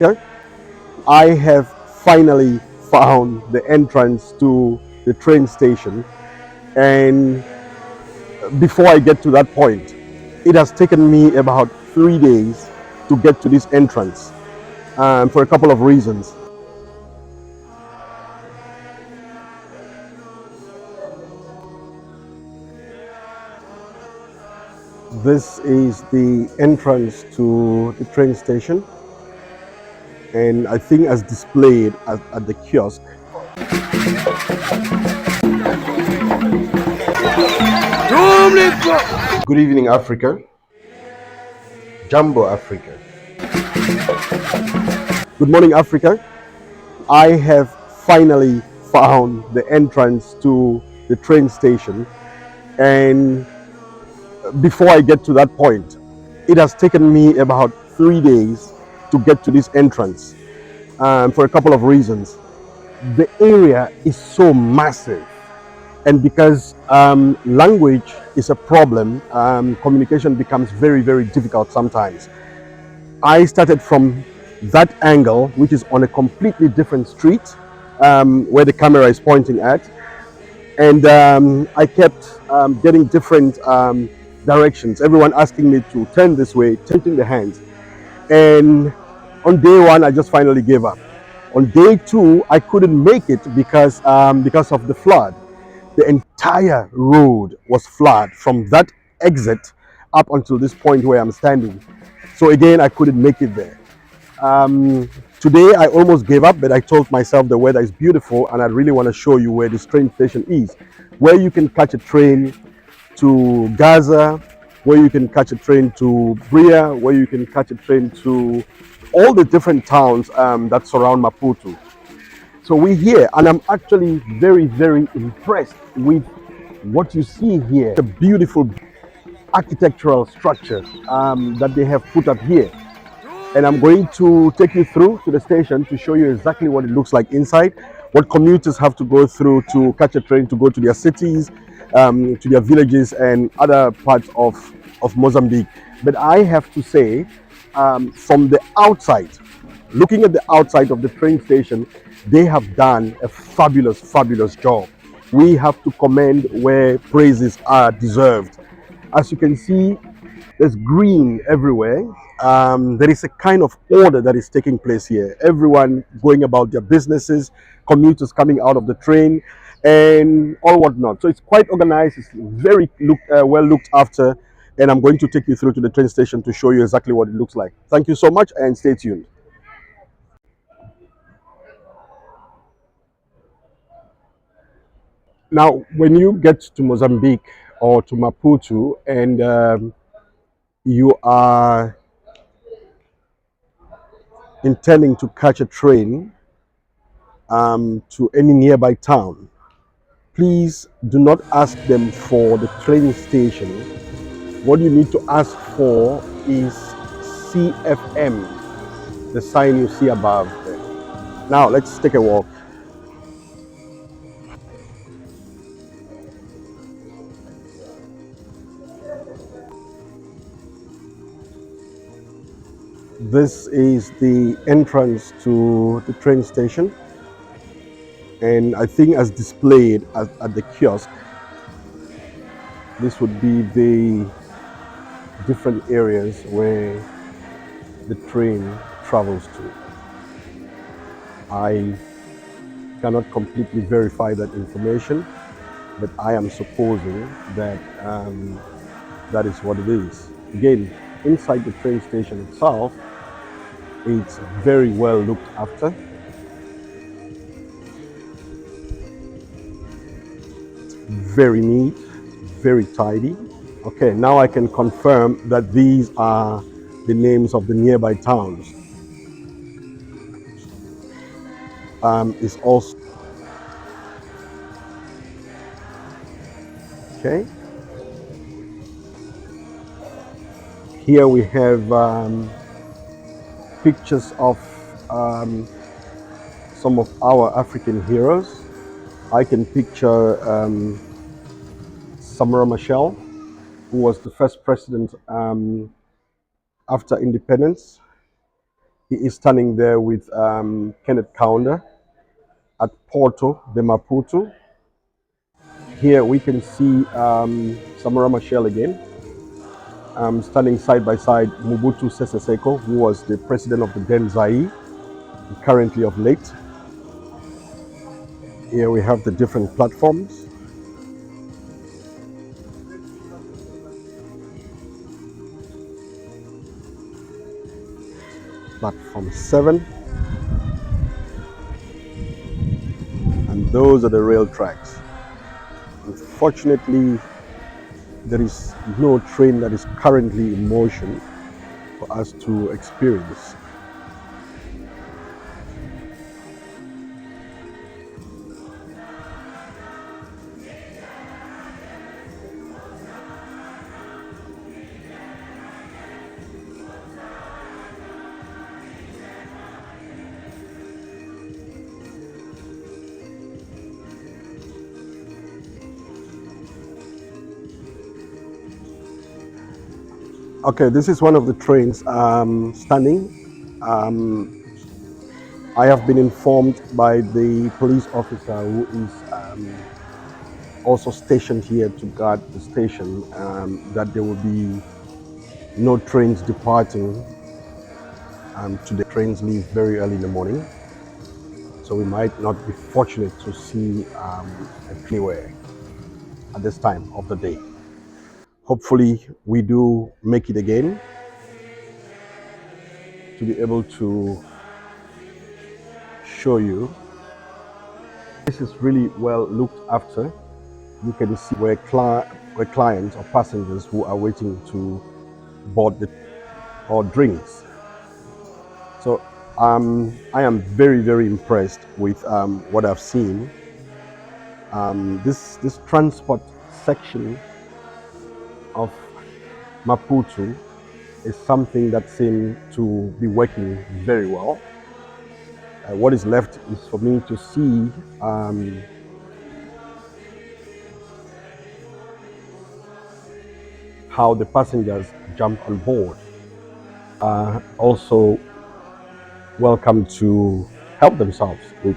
Here, I have finally found the entrance to the train station, and before I get to that point, it has taken me about 3 days to get to this entrance for a couple of reasons. This is the entrance to the train station, and I think as displayed at the kiosk. Good evening, Africa. Jumbo Africa. Good morning, Africa. I have finally found the entrance to the train station, and before I get to that point, it has taken me about 3 days to get to this entrance for a couple of reasons. The area is so massive, and because language is a problem, communication becomes very, very difficult sometimes. I started from that angle, which is on a completely different street where the camera is pointing at, and I kept getting different directions. Everyone asking me to turn this way, tilting the hands. And on day one, I just finally gave up. On day two, I couldn't make it because of the flood. The entire road was flooded from that exit up until this point where I'm standing. So again, I couldn't make it there. Today I almost gave up, but I told myself the weather is beautiful and I really want to show you where this train station is, where you can catch a train to Gaza, where you can catch a train to Bria, where you can catch a train to all the different towns that surround Maputo. So we're here, and I'm actually very, very impressed with what you see here. The beautiful architectural structure that they have put up here. And I'm going to take you through to the station to show you exactly what it looks like inside, what commuters have to go through to catch a train to go to their cities, to their villages and other parts of Mozambique. But I have to say, from the outside, looking at the outside of the train station, they have done a fabulous, fabulous job. We have to commend where praises are deserved. As you can see, there's green everywhere. There is a kind of order that is taking place here. Everyone going about their businesses, commuters coming out of the train, and all whatnot. So it's quite organized. It's very well looked after. And I'm going to take you through to the train station to show you exactly what it looks like. Thank you so much, and stay tuned. Now, when you get to Mozambique or to Maputo, and you are intending to catch a train to any nearby town, please do not ask them for the train station. What you need to ask for is CFM, the sign you see above there. Now, let's take a walk. This is the entrance to the train station, and I think as displayed at the kiosk, this would be the different areas where the train travels to. I cannot completely verify that information, but I am supposing that that is what it is. Again, inside the train station itself, it's very well looked after. Very neat, very tidy. Okay, now I can confirm that these are the names of the nearby towns. Is also okay. Here we have pictures of some of our African heroes. I can picture Samora Machel, who was the first president after independence. He is standing there with Kenneth Kaunda at Porto de Maputo. Here we can see Samora Machel again, standing side by side Mobutu Sese Seko, who was the president of the then Zaire, currently of late. Here we have the different platforms. Platform 7, and those are the rail tracks. Unfortunately, there is no train that is currently in motion for us to experience. Okay, this is one of the trains standing. I have been informed by the police officer who is also stationed here to guard the station that there will be no trains departing today. Trains leave very early in the morning, so we might not be fortunate to see anywhere at this time of the day. Hopefully, we do make it again to be able to show you. This is really well looked after. You can see where clients or passengers who are waiting to board the or drinks. So I am very, very impressed with what I've seen. This transport section of Maputo is something that seems to be working very well. What is left is for me to see how the passengers jump on board. Also welcome to help themselves with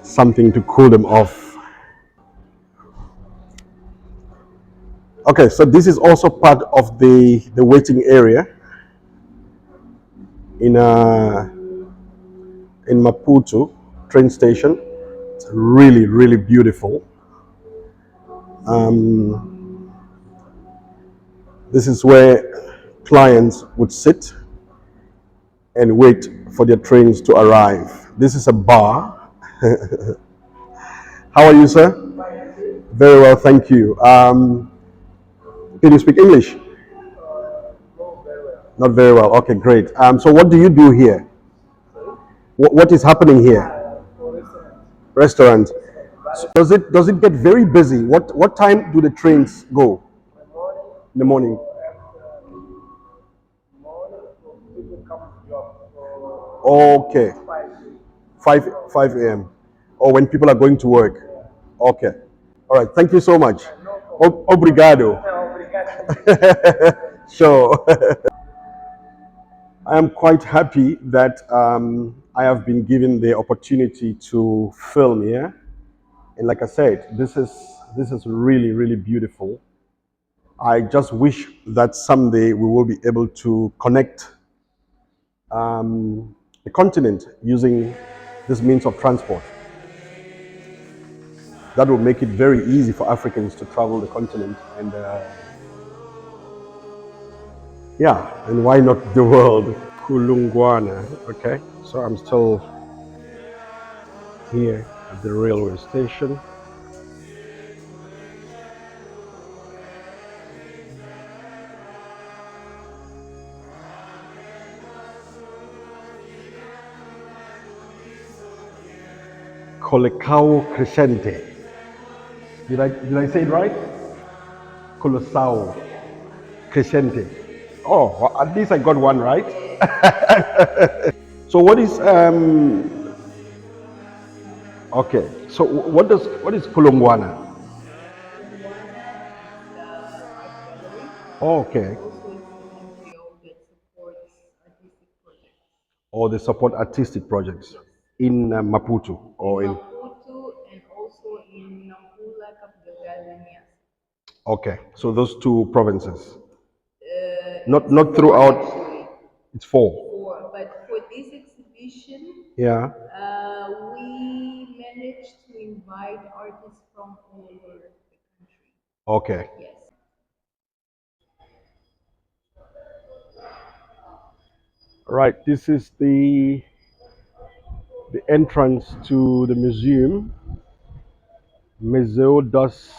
something to cool them off. Okay, so this is also part of the waiting area in in Maputo train station. It's really, really beautiful. This is where clients would sit and wait for their trains to arrive. This is a bar. How are you, sir? Very well, thank you. Can you speak English? Not very well. Okay, great. So what do you do here? What is happening here? Restaurant. So does it get very busy? What time do the trains go? In the morning. Okay. 5 a.m. Or when people are going to work. Okay. All right. Thank you so much. Obrigado. Sure. I am quite happy that I have been given the opportunity to film here. And like I said, this is really, really beautiful. I just wish that someday we will be able to connect the continent using this means of transport. That will make it very easy for Africans to travel the continent, and yeah, and why not the world? Kulungwana. Okay, so I'm still here at the railway station. Colecao Crescente. Did I say it right? Colosao Crescente. Oh, well, at least I got one right. So what is okay? So what is Kulungwana? Oh, okay. or they support artistic projects in Maputo or in. Okay, so those two provinces, not throughout. It's four. Yeah. Okay. Right. This is the entrance to the museum, Museu dos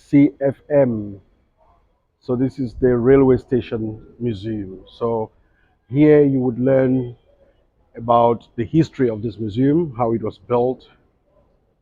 CFM. So this is the railway station museum. So here you would learn about the history of this museum, how it was built,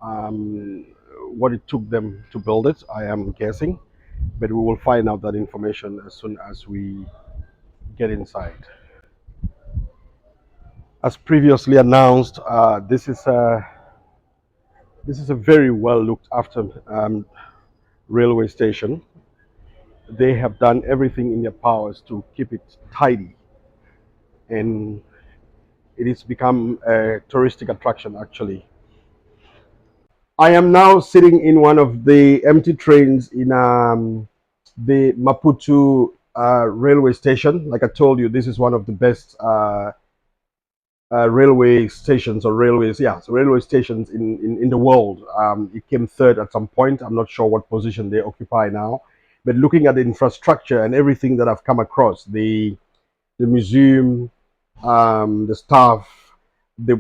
um, what it took them to build it. I am guessing, but we will find out that information as soon as we get inside. As previously announced, this is a very well looked after railway station. They have done everything in their powers to keep it tidy, and it has become a touristic attraction actually. I am now sitting in one of the empty trains in the Maputo railway station. Like I told you, this is one of the best railway stations or railways, yeah, so railway stations in the world. It came third at some point. I'm not sure what position they occupy now. But looking at the infrastructure and everything that I've come across, the museum, the staff, the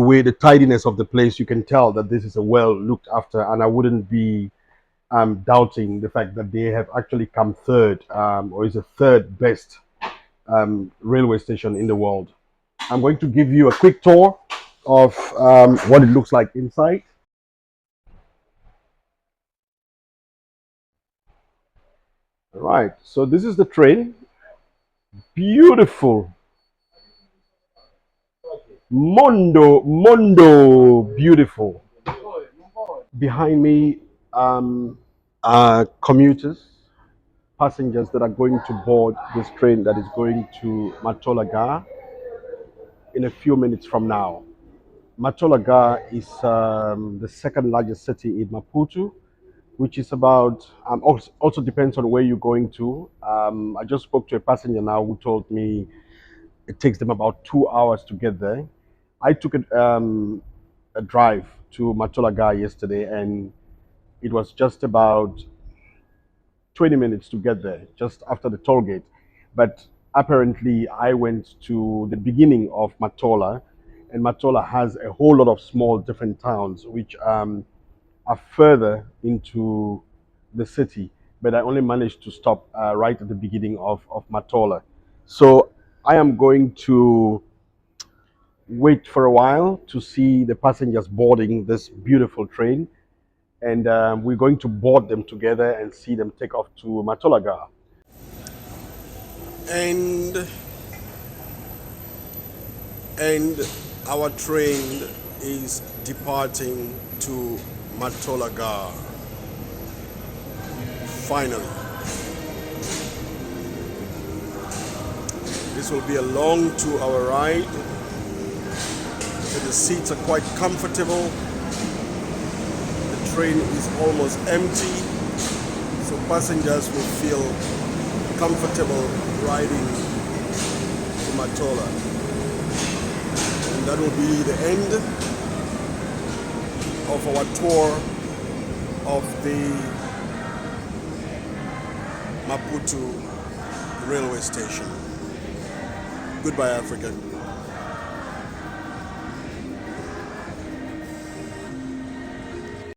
way, the tidiness of the place, you can tell that this is a well looked after, and I wouldn't be doubting the fact that they have actually come third, or is the third best railway station in the world. I'm going to give you a quick tour of what it looks like inside. All right, so this is the train. Beautiful. Mondo, beautiful. Behind me are commuters, passengers that are going to board this train that is going to Matola in a few minutes from now. Matola is the second largest city in Maputo, which is about, also depends on where you're going to. I just spoke to a passenger now who told me it takes them about 2 hours to get there. I took a drive to Matola yesterday, and it was just about 20 minutes to get there, just after the toll gate. But apparently, I went to the beginning of Matola, and Matola has a whole lot of small different towns, which are further into the city. But I only managed to stop right at the beginning of Matola. So I am going to wait for a while to see the passengers boarding this beautiful train, and we're going to board them together and see them take off to Matolaga. And and our train is departing to Matolaga. Finally, this will be a long 2-hour ride. The seats are quite comfortable. The train is almost empty, so passengers will feel comfortable riding to Matola. And that will be the end of our tour of the Maputo railway station. Goodbye, Africa.